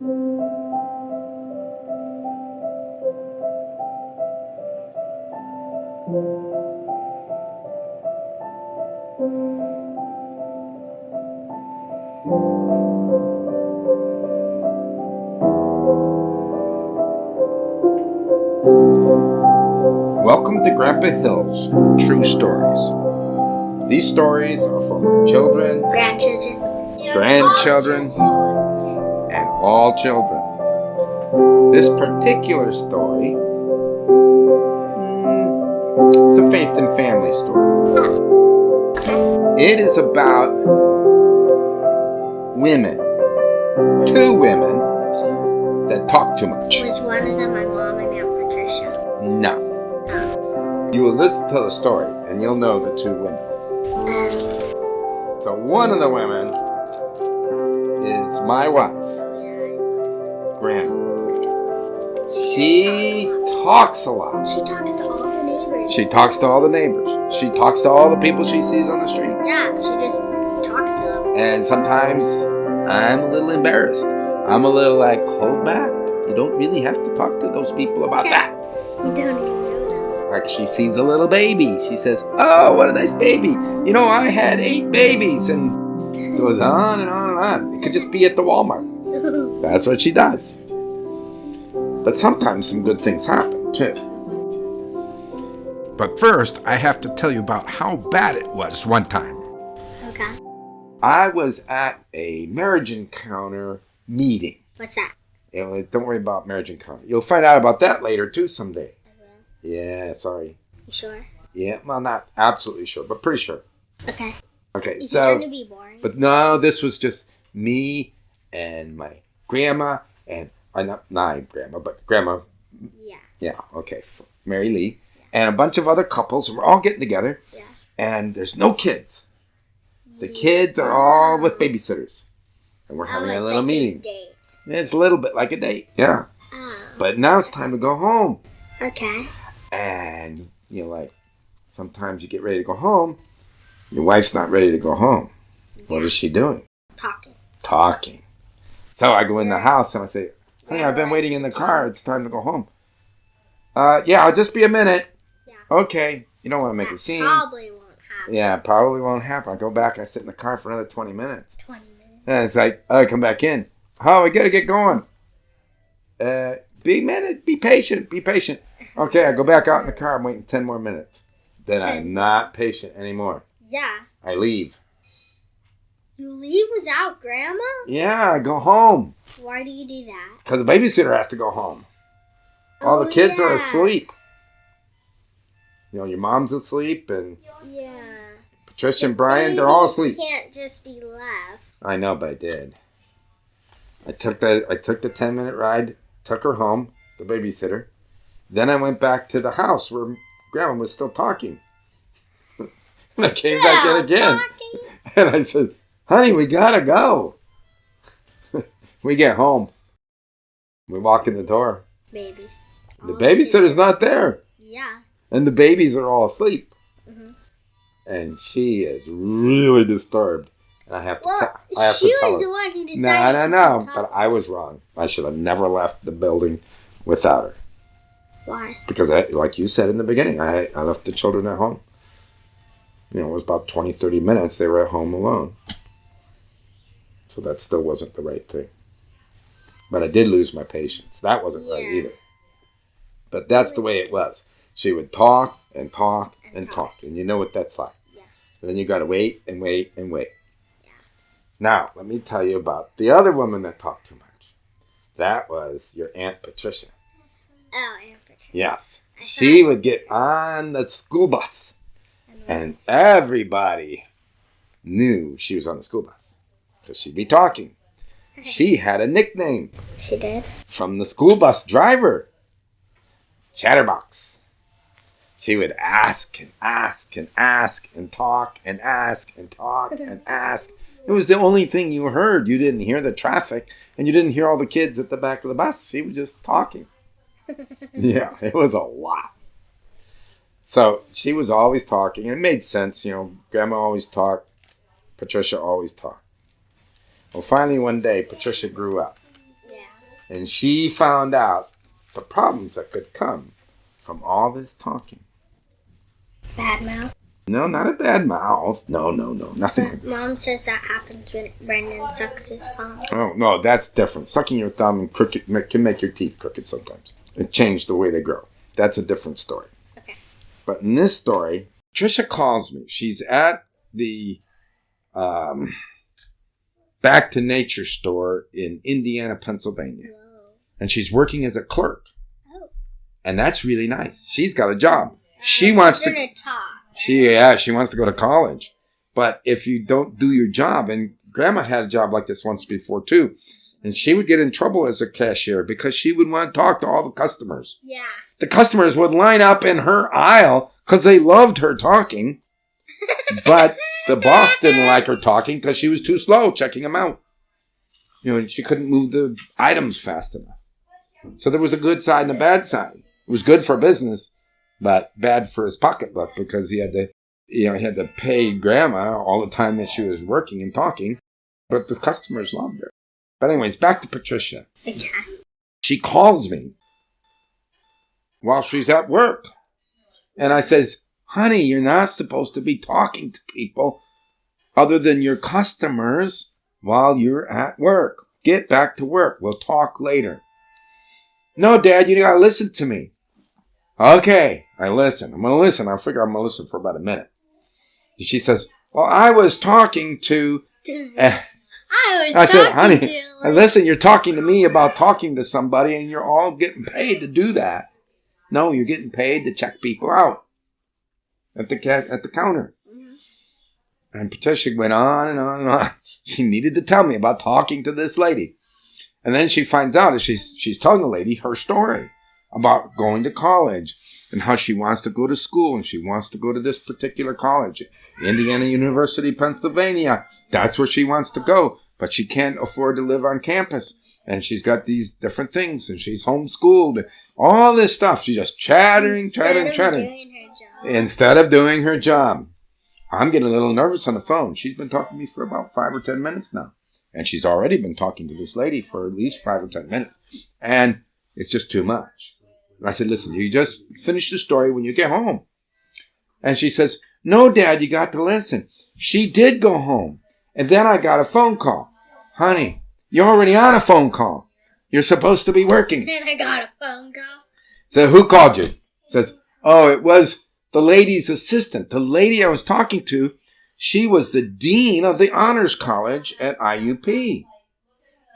Welcome to Grandpa Hill's True Stories. These stories are for my children, grandchildren, and all children. This particular story it's a faith and family story. It is about women, two women that talk too much. Was one of them my mom and Aunt Patricia? No. You will listen to the story and you'll know the two women. So one of the women is my wife, Grandma. She talks a lot. She talks to all the neighbors. She talks to all the neighbors. She talks to all the people she sees on the street. Yeah, she just talks to them. And sometimes I'm a little embarrassed. I'm a little like, hold back. You don't really have to talk to those people about that. You don't even know them. Like she sees a little baby. She says, oh, what a nice baby. You know, I had 8 babies. And it goes on and on and on. It could just be at the Walmart. That's what she does. But sometimes some good things happen, too. But first, I have to tell you about how bad it was one time. Okay. I was at a marriage encounter meeting. What's that? Don't worry about marriage encounter. You'll find out about that later, too, someday. Yeah, sorry. You sure? Yeah, well, not absolutely sure, but pretty sure. Okay. Okay, Is so... it going to be boring? But no, this was just me and my grandma and... not my grandma, but grandma. Yeah. Yeah, okay. Mary Lee. Yeah. And a bunch of other couples. We're all getting together. Yeah. And there's no kids. The kids are all with babysitters. And we're having a little meeting. A date. It's a little bit like a date. Yeah. Oh. But now it's time to go home. Okay. And, you know, like, sometimes you get ready to go home. Your wife's not ready to go home. Yeah. What is she doing? Talking. So I go in the house and I say, hey, I've been waiting in the car. It's time to go home. Yeah, I'll just be a minute. Yeah. Okay. You don't want to make a scene. Probably won't happen. Yeah, probably won't happen. I go back. I sit in the car for another 20 minutes. 20 minutes. And it's like, oh, I come back in. Oh, we got to get going. Be patient. Okay, I go back out in the car. I'm waiting 10 more minutes. Then I'm not patient anymore. Yeah. I leave. You leave without Grandma? Yeah, I go home. Why do you do that? Because the babysitter has to go home. All the kids are asleep. You know, your mom's asleep and Patricia and Brian, they're all asleep. You can't just be left. I know, but I did. I took the 10-minute ride, took her home, the babysitter. Then I went back to the house where Grandma was still talking. And I came back in again. And I said, honey, we gotta go. We get home. We walk in the door. Babies. The babysitter's not there. Yeah. And the babies are all asleep. Mm-hmm. And she is really disturbed. And I have to tell her. She was the one who decided No. But I was wrong. I should have never left the building without her. Why? Because, like you said in the beginning, I left the children at home. You know, it was about 20, 30 minutes. They were at home alone. So that still wasn't the right thing. But I did lose my patience. That wasn't right either. But that's the way it was. She would talk and talk and talk. And you know what that's like. Yeah. And then you got to wait and wait and wait. Yeah. Now, let me tell you about the other woman that talked too much. That was your Aunt Patricia. Oh, Aunt Patricia. Yes. She would get on the school bus. And everybody knew she was on the school bus. Because she'd be talking. She had a nickname. She did? From the school bus driver. Chatterbox. She would ask and ask and ask and talk and ask and talk and ask. It was the only thing you heard. You didn't hear the traffic and you didn't hear all the kids at the back of the bus. She was just talking. Yeah, it was a lot. So she was always talking. It made sense, you know. Grandma always talked. Patricia always talked. Well, finally one day, Patricia grew up. Yeah. And she found out the problems that could come from all this talking. Bad mouth? No, not a bad mouth. No, nothing. Mom says that happens when Brendan sucks his thumb. Oh, no, that's different. Sucking your thumb and crooked can make your teeth crooked sometimes. It changed the way they grow. That's a different story. Okay. But in this story, Patricia calls me. She's at the Back to Nature store in Indiana, Pennsylvania. Whoa. And she's working as a clerk. Oh. And that's really nice. She's got a job. She She's wants to... gonna talk. She wants to go to college. But if you don't do your job, and Grandma had a job like this once before too, and she would get in trouble as a cashier because she would want to talk to all the customers. Yeah. The customers would line up in her aisle because they loved her talking, but the boss didn't like her talking because she was too slow checking them out. She couldn't move the items fast enough. So there was a good side and a bad side. It was good for business, but bad for his pocketbook because he had to pay Grandma all the time that she was working and talking, but the customers loved her. But anyways, back to Patricia. Okay. She calls me while she's at work. And I says, honey, you're not supposed to be talking to people other than your customers while you're at work. Get back to work. We'll talk later. No, Dad, you got to listen to me. Okay, I listen. I'm going to listen. I figure I'm going to listen for about a minute. And she says, well, I was talking to... I said, honey, listen, you're talking to me about talking to somebody and you're all getting paid to do that. No, you're getting paid to check people out at the counter. Mm-hmm. And Patricia went on and on and on. She needed to tell me about talking to this lady. And then she finds out that she's telling the lady her story about going to college and how she wants to go to school and she wants to go to this particular college, Indiana University, Pennsylvania. That's where she wants to go, but she can't afford to live on campus. And she's got these different things and she's homeschooled. All this stuff. She's just chattering. Instead of doing her job. I'm getting a little nervous on the phone. She's been talking to me for about 5 or 10 minutes now. And she's already been talking to this lady for at least 5 or 10 minutes. And it's just too much. And I said, listen, you just finish the story when you get home. And she says, no, Dad, you got to listen. She did go home. And then I got a phone call. Honey, you're already on a phone call. You're supposed to be working. Then I got a phone call. So who called you? Says, oh, it was the lady's assistant. The lady I was talking to, she was the dean of the honors college at IUP.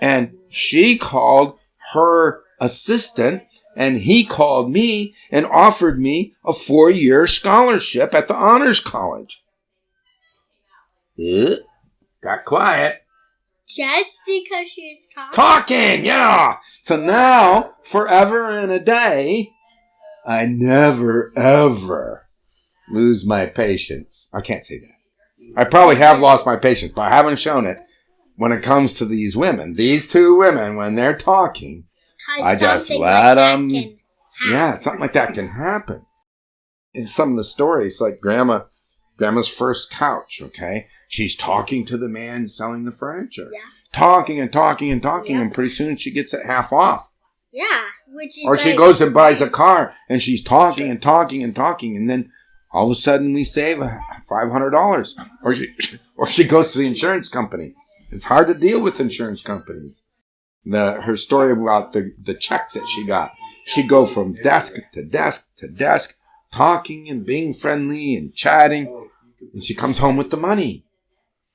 And she called her assistant, and he called me and offered me a 4-year scholarship at the honors college. Got quiet. Just because she was talking? Talking, yeah. So now, forever and a day, I never, ever lose my patience. I can't say that. I probably have lost my patience, but I haven't shown it when it comes to these women. These two women, when they're talking, I just let them. Yeah, something like that can happen. In some of the stories, like Grandma's first couch, okay? She's talking to the man selling the furniture. Yeah. Talking and talking and talking, and pretty soon she gets it half off. Yeah, which is or she goes and buys a car, and she's talking and talking and talking, and then all of a sudden we save $500. Or she goes to the insurance company. It's hard to deal with insurance companies. Her story about the check that she got. She'd go from desk to desk to desk, talking and being friendly and chatting, and she comes home with the money.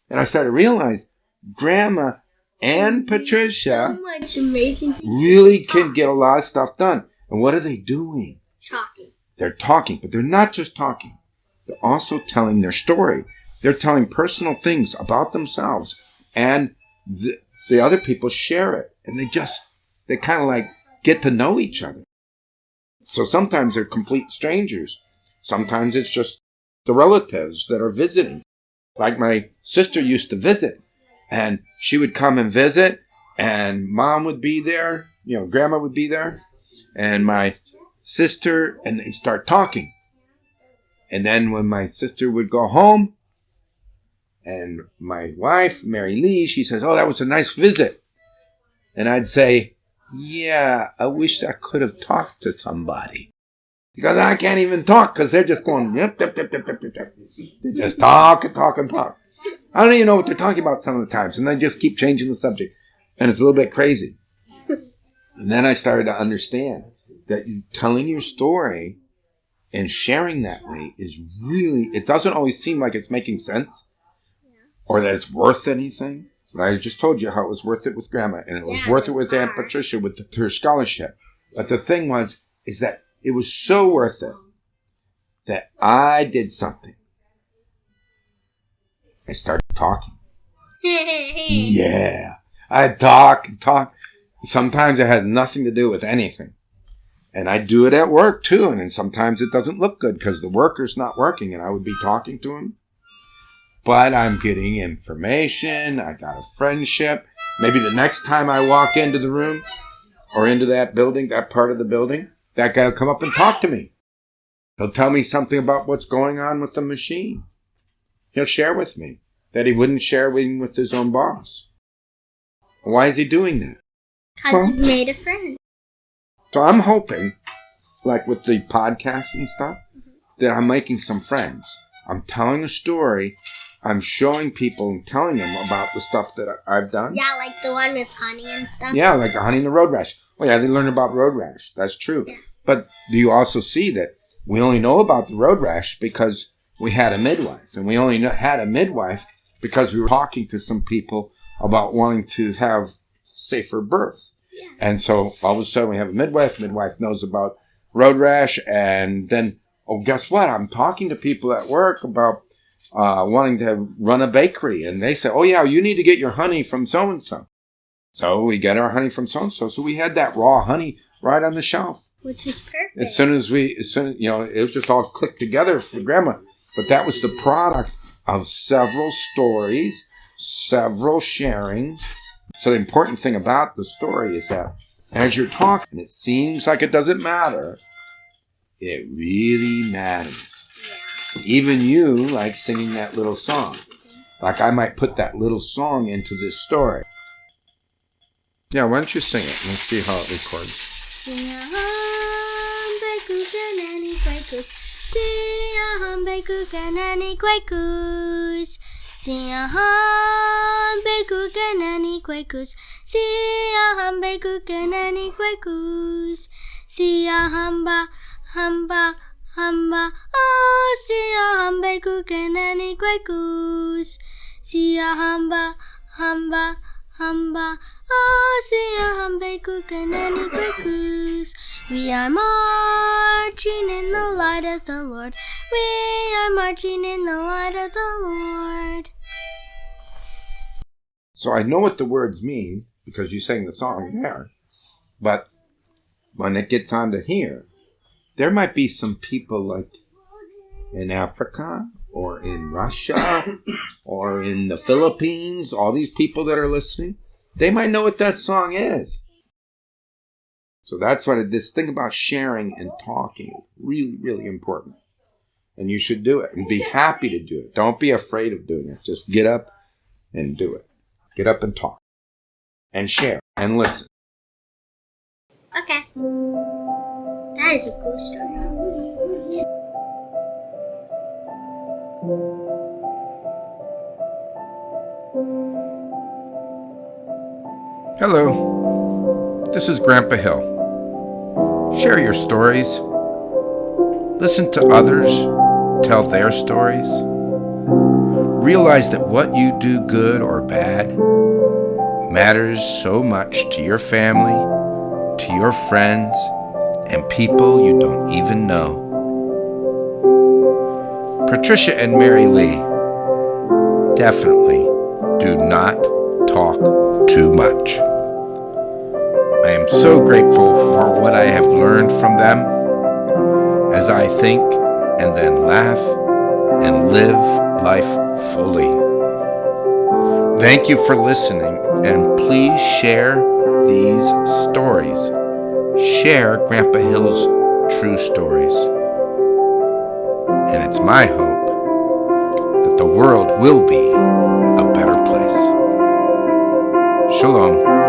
And I started to realize Grandma and Patricia so much amazing really can get a lot of stuff done. And what are they doing? Talking. They're talking, but they're not just talking. They're also telling their story. They're telling personal things about themselves, and the other people share it, and they kind of like get to know each other. So sometimes they're complete strangers. Sometimes it's just the relatives that are visiting. Like my sister used to visit, and she would come and visit, and Mom would be there, Grandma would be there, and my sister, and they'd start talking. And then when my sister would go home, and my wife, Mary Lee, she says, oh, that was a nice visit. And I'd say, yeah, I wish I could have talked to somebody. Because I can't even talk because they're just going, yep, yep, yep, yep, yep, yep. They just talk and talk and talk. I don't even know what they're talking about some of the times. And they just keep changing the subject. And it's a little bit crazy. And then I started to understand that telling your story and sharing that way is really, it doesn't always seem like it's making sense or that it's worth anything. But I just told you how it was worth it with Grandma. And it was worth it with Aunt Patricia with her scholarship. But the thing is that it was so worth it that I did something. I started talking. Yeah. I'd talk and talk. Sometimes it had nothing to do with anything. And I'd do it at work too. And then sometimes it doesn't look good because the worker's not working and I would be talking to him. But I'm getting information. I got a friendship. Maybe the next time I walk into the room or into that building, that part of the building, that guy will come up and talk to me. He'll tell me something about what's going on with the machine. He'll share with me that he wouldn't share with his own boss. Why is he doing that? Because you made a friend. So I'm hoping, like with the podcast and stuff, that I'm making some friends. I'm telling a story. I'm showing people and telling them about the stuff that I've done. Yeah, like the one with honey and stuff. Yeah, like the honey and the road rash. Oh yeah, they learned about road rash. That's true. Yeah. But do you also see that we only know about the road rash because we had a midwife. And we only had a midwife because we were talking to some people about wanting to have safer births. Yeah. And so all of a sudden we have a midwife. Midwife knows about road rash. And then, oh, guess what? I'm talking to people at work about wanting to run a bakery. And they say, oh, yeah, you need to get your honey from so-and-so. So we get our honey from so-and-so. So we had that raw honey right on the shelf. Which is perfect. As soon as it was just all clicked together for Grandma. But that was the product of several stories, several sharings. So the important thing about the story is that as you're talking, it seems like it doesn't matter. It really matters. Yeah. Even you like singing that little song. Like I might put that little song into this story. Yeah, why don't you sing it? Let's see how it records. Hamba, oh, siya hamba kukanani kwakus. Siya hamba, oh, siya hamba kukanani kwakus. We are marching in the light of the Lord. We are marching in the light of the Lord. So I know what the words mean because you sang the song there. But when it gets on to here, there might be some people like in Africa or in Russia or in the Philippines, all these people that are listening, they might know what that song is. So that's why this thing about sharing and talking is really, really important. And you should do it and be happy to do it. Don't be afraid of doing it. Just get up and do it. Get up and talk and share and listen. Okay. That is a cool story. Hello, this is Grandpa Hill. Share your stories. Listen to others tell their stories. Realize that what you do, good or bad, matters so much to your family, to your friends, and people you don't even know. Patricia and Mary Lee, definitely do not talk too much. I am so grateful for what I have learned from them as I think and then laugh and live life fully. Thank you for listening, and please share these stories. Share Grandpa Hill's true stories. And it's my hope that the world will be a better place. Shalom.